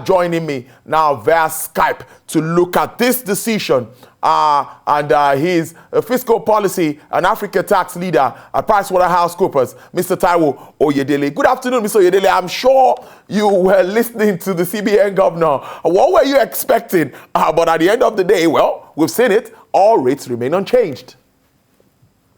joining me now via Skype to look at this decision and his fiscal policy and Africa tax leader at PricewaterhouseCoopers, Mr. Taiwo Oyedele. Good afternoon, Mr. Oyedele. I'm sure you were listening to the CBN governor. What were you expecting? But at the end of the day, well, we've seen it. All rates remain unchanged.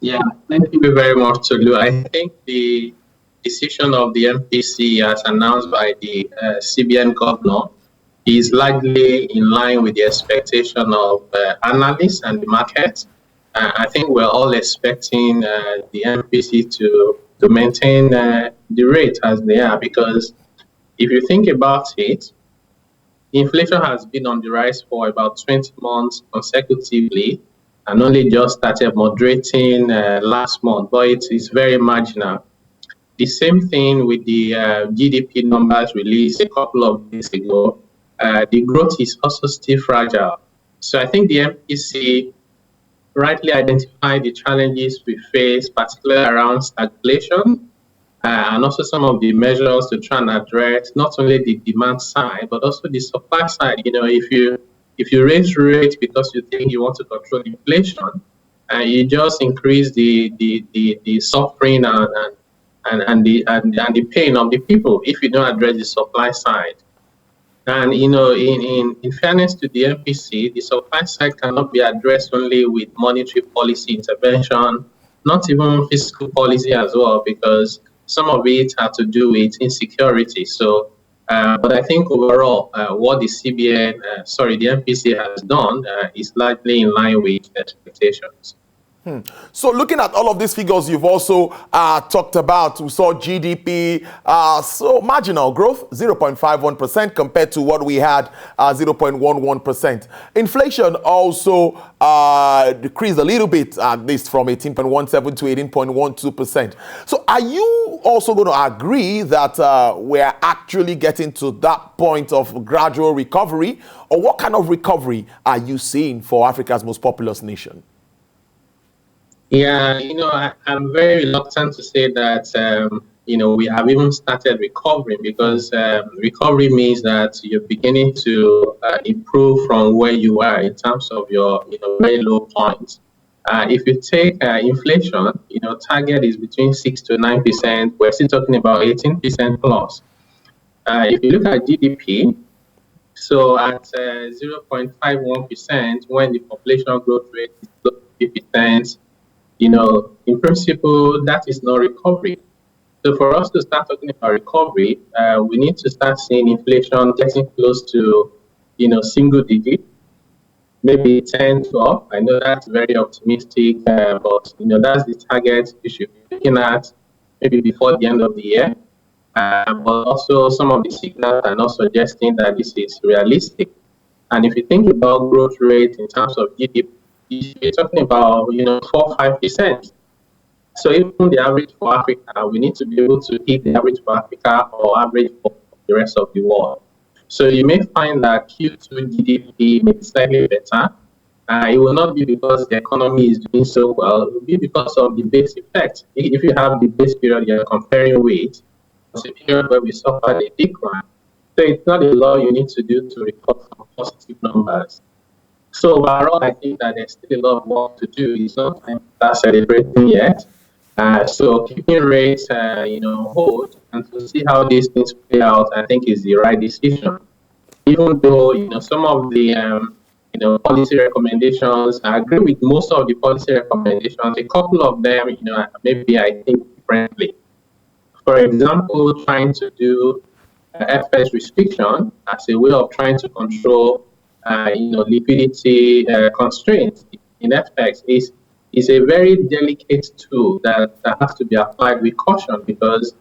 Yeah, thank you very much, Tolu. I think the decision of the MPC as announced by the CBN governor is largely in line with the expectation of analysts and the market. I think we're all expecting the MPC to maintain the rate as they are, because if you think about it, inflation has been on the rise for about 20 months consecutively and only just started moderating last month, but it is very marginal. The same thing with the GDP numbers released a couple of days ago. The growth is also still fragile. So I think the MPC rightly identified the challenges we face, particularly around stagflation, and also some of the measures to try and address not only the demand side, but also the supply side. You know, if you raise rates because you think you want to control inflation, you just increase the suffering and the pain of the people if you don't address the supply side. And you know, in fairness to the MPC, the supply side cannot be addressed only with monetary policy intervention, not even fiscal policy as well, because some of it has to do with insecurity. So, but I think overall, what the the MPC has done is largely in line with expectations. So looking at all of these figures you've also talked about, we saw GDP, so marginal growth, 0.51% compared to what we had, 0.11%. Inflation also decreased a little bit, at least from 18.17 to 18.12%. So are you also going to agree that we're actually getting to that point of gradual recovery? Or what kind of recovery are you seeing for Africa's most populous nation? Yeah, you know, I'm very reluctant to say that, you know, we have even started recovering, because recovery means that you're beginning to improve from where you are in terms of your, you know, very low points. If you take inflation, you know, target is between 6 to 9%. We're still talking about 18% plus. If you look at GDP, so at 0.51%, when the population growth rate is below 50%, you know, in principle, that is not recovery. So for us to start talking about recovery, we need to start seeing inflation getting close to, you know, single digit, maybe 10, 12. I know that's very optimistic, but, you know, that's the target you should be looking at maybe before the end of the year. But also some of the signals are not suggesting that this is realistic. And if you think about growth rate in terms of GDP, you're talking about, you know, 4-5%. So even the average for Africa, we need to be able to hit the average for Africa or average for the rest of the world. So you may find that Q2 GDP may be slightly better. It will not be because the economy is doing so well. It will be because of the base effect. If you have the base period you're comparing with, it's a period where we suffered a decline. So it's not a lot you need to do to report some positive numbers. So overall, I think that there's still a lot of work to do. It's not time to start celebrating yet. So keeping rates, you know, hold and to see how these things play out, I think is the right decision. Even though, you know, some of the, you know, policy recommendations, I agree with most of the policy recommendations. A couple of them, you know, maybe I think differently. For example, trying to do FX restriction as a way of trying to control you know, liquidity constraints in FX is a very delicate tool that has to be applied with caution, because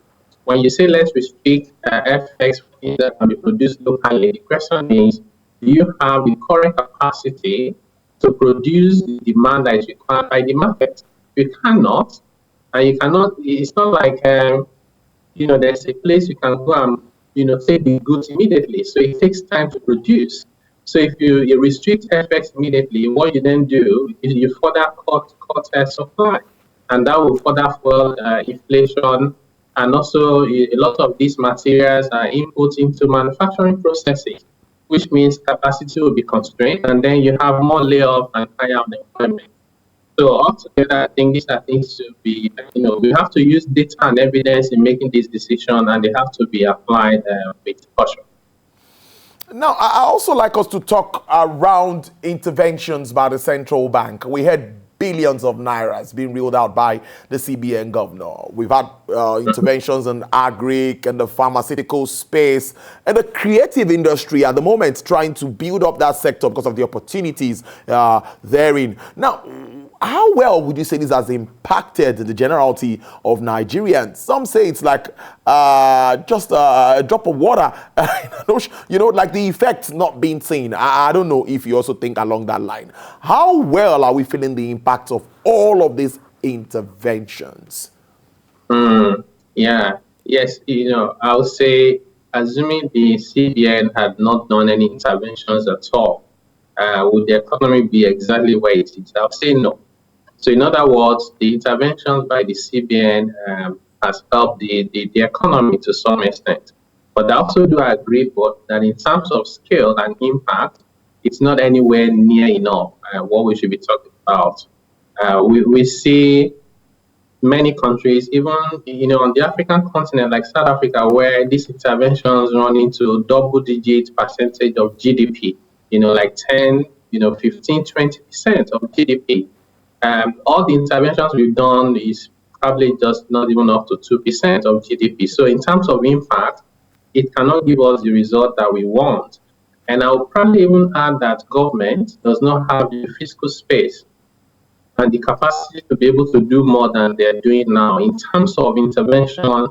when you say let's restrict FX that can be produced locally, the question is, do you have the current capacity to produce the demand that is required by the market? You cannot, and you cannot, it's not like, you know, there's a place you can go and, you know, take the goods immediately. So it takes time to produce. So if you restrict FX immediately, what you then do is you further cut supply, and that will further fuel inflation And also, a lot of these materials are input into manufacturing processes, which means capacity will be constrained, and then you have more layoff and higher unemployment. So altogether, I think these are things to be, we have to use data and evidence in making this decision, and they have to be applied with caution. Now, I also like us to talk around interventions by the central bank. We had billions of nairas being reeled out by the CBN governor. We've had interventions in agri and the pharmaceutical space and the creative industry at the moment, trying to build up that sector because of the opportunities therein. Now, how well would you say this has impacted the generality of Nigerians? Some say it's like just a drop of water, like the effects not being seen. I don't know if you also think along that line. How well are we feeling the impact of all of these interventions? Yeah, yes, I would say, assuming the CBN had not done any interventions at all, would the economy be exactly where it is? I would say no. So in other words, the interventions by the CBN has helped the economy to some extent. But I also do agree that in terms of scale and impact, it's not anywhere near enough what we should be talking about. We see many countries, even on the African continent, like South Africa, where these interventions run into double-digit percentage of GDP, like 10, 15, 20% of GDP. All the interventions we've done is probably just not even up to 2% of GDP. So in terms of impact, it cannot give us the result that we want. And I would probably even add that government does not have the fiscal space and the capacity to be able to do more than they're doing now in terms of intervention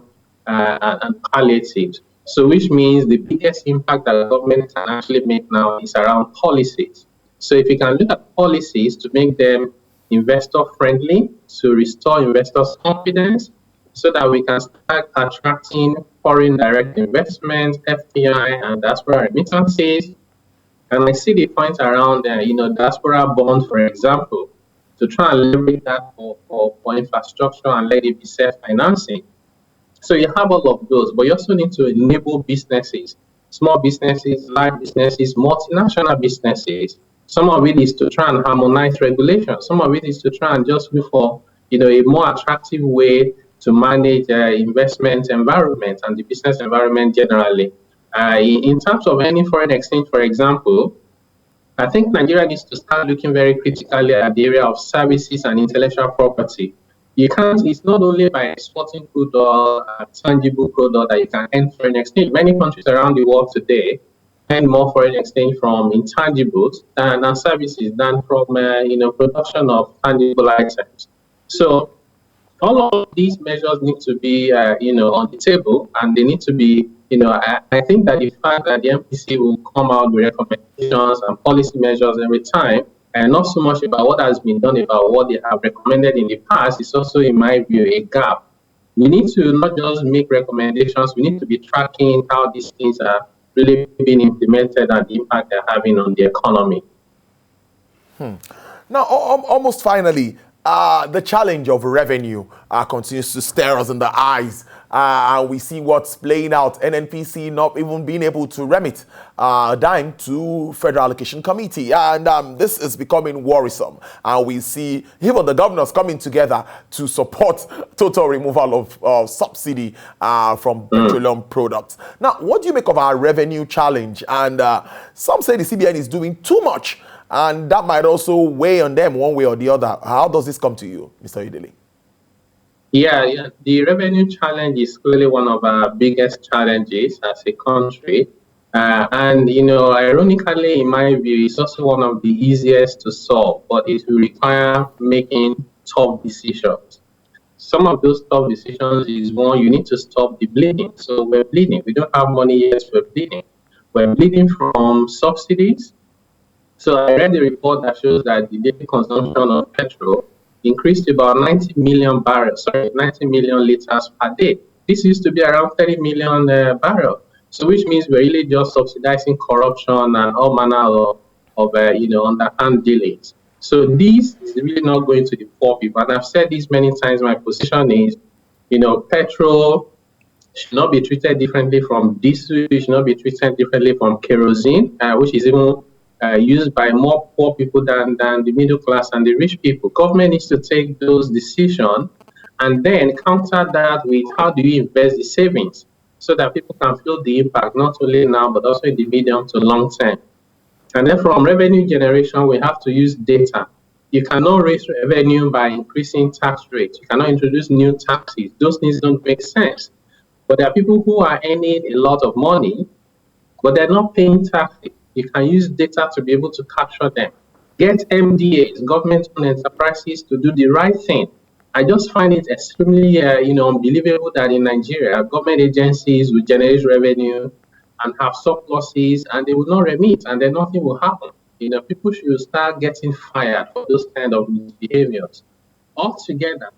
and palliatives. So which means the biggest impact that government can actually make now is around policies. So if you can look at policies to make them investor friendly, to restore investors' confidence, so that we can start attracting foreign direct investment, FDI, and diaspora remittances. And I see the point around, diaspora bond, for example, to try and leverage that for infrastructure and let it be self-financing. So you have all of those, but you also need to enable businesses, small businesses, large businesses, multinational businesses. Some of it is to try and harmonize regulation. Some of it is to try and just look for, a more attractive way to manage investment environment and the business environment generally. In terms of any foreign exchange, for example, I think Nigeria needs to start looking very critically at the area of services and intellectual property. It's not only by exporting good or tangible product that you can earn foreign exchange. Many countries around the world today earn more foreign exchange from intangibles than services than from, production of tangible items. So all of these measures need to be, on the table, and they need to be, I think that the fact that the MPC will come out with recommendations and policy measures every time, and not so much about what has been done about what they have recommended in the past, is also, in my view, a gap. We need to not just make recommendations, we need to be tracking how these things are really being implemented and the impact they're having on the economy. Now, almost finally, the challenge of revenue continues to stare us in the eyes. And we see what's playing out. NNPC not even being able to remit dime to Federal Allocation Committee. And this is becoming worrisome. And we see even the governors coming together to support total removal of subsidy from petroleum products. Now, what do you make of our revenue challenge? And some say the CBN is doing too much. And that might also weigh on them one way or the other. How does this come to you, Mr. Idili? Yeah, the revenue challenge is clearly one of our biggest challenges as a country. And, ironically, in my view, it's also one of the easiest to solve, but it will require making tough decisions. Some of those tough decisions is one, you need to stop the bleeding. So we're bleeding. We don't have money yet, we're bleeding. We're bleeding from subsidies. So I read a report that shows that the daily consumption of petrol increased to about 90 million liters per day. This used to be around 30 million barrels. So which means we're really just subsidizing corruption and all manner of underhand dealings. So this is really not going to the poor people. And I've said this many times, my position is, petrol should not be treated differently from diesel, it should not be treated differently from kerosene, which is even used by more poor people than the middle class and the rich people. Government needs to take those decisions and then counter that with how do you invest the savings so that people can feel the impact, not only now, but also in the medium to long term. And then from revenue generation, we have to use data. You cannot raise revenue by increasing tax rates. You cannot introduce new taxes. Those things don't make sense. But there are people who are earning a lot of money, but they're not paying taxes. You can use data to be able to capture them. Get MDAs, government-owned enterprises, to do the right thing. I just find it extremely, unbelievable that in Nigeria, government agencies will generate revenue and have surpluses, and they will not remit, and then nothing will happen. People should start getting fired for those kind of behaviors. Altogether,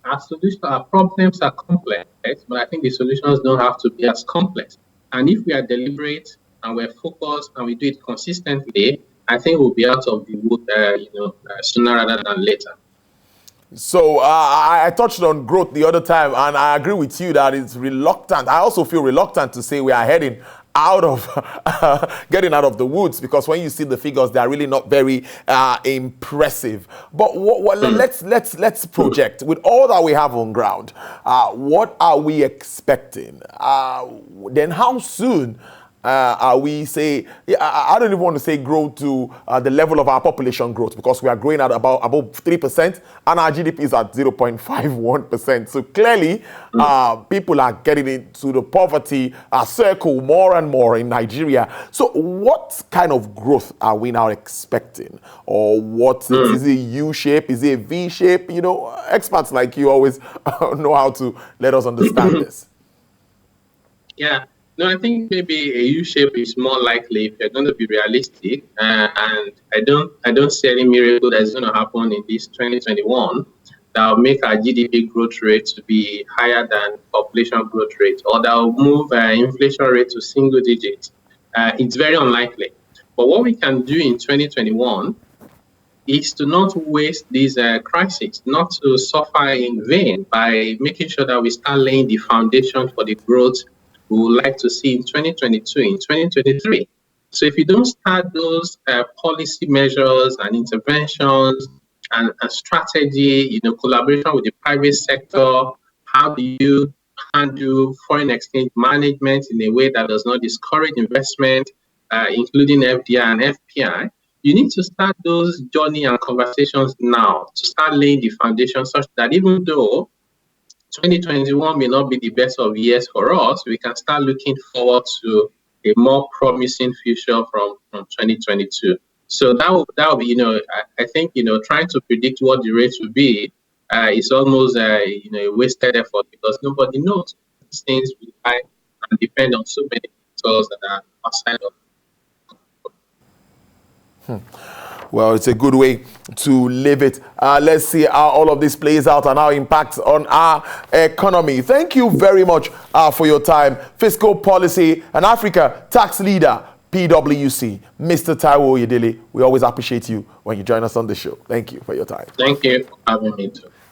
our problems are complex, but I think the solutions don't have to be as complex. And if we are deliberate and we're focused and we do it consistently, I think we'll be out of the wood, sooner rather than later. So I touched on growth the other time, and I agree with you that it's reluctant. I also feel reluctant to say we are heading out of getting out of the woods, because when you see the figures, they are really not very impressive. But let's project with all that we have on ground. What are we expecting? Then how soon? Are we say, I don't even want to say grow to the level of our population growth, because we are growing at above 3% and our GDP is at 0.51%. So clearly, people are getting into the poverty circle more and more in Nigeria. So what kind of growth are we now expecting? Or what is it U-shape? Is it a V-shape? Experts like you always know how to let us understand this. Yeah. No, I think maybe a U-shape is more likely if you're going to be realistic, and I don't see any miracle that's going to happen in this 2021 that will make our GDP growth rate to be higher than population growth rate, or that will move inflation rate to single digits. It's very unlikely. But what we can do in 2021 is to not waste these crises, not to suffer in vain, by making sure that we start laying the foundation for the growth we would like to see in 2022, in 2023. So if you don't start those policy measures and interventions and strategy, collaboration with the private sector, how do you handle foreign exchange management in a way that does not discourage investment, including FDI and FPI, you need to start those journey and conversations now to start laying the foundation such that even though 2021 may not be the best of years for us, we can start looking forward to a more promising future from 2022. So that will be, I think, trying to predict what the rates will be is almost a wasted effort, because nobody knows. These things rely and depend on so many factors that are outside of. Well, it's a good way to live it. Let's see how all of this plays out and how it impacts on our economy. Thank you very much for your time. Fiscal Policy and Africa Tax Leader, PwC, Mr. Taiwo Oyedele. We always appreciate you when you join us on the show. Thank you for your time. Thank you for having me too.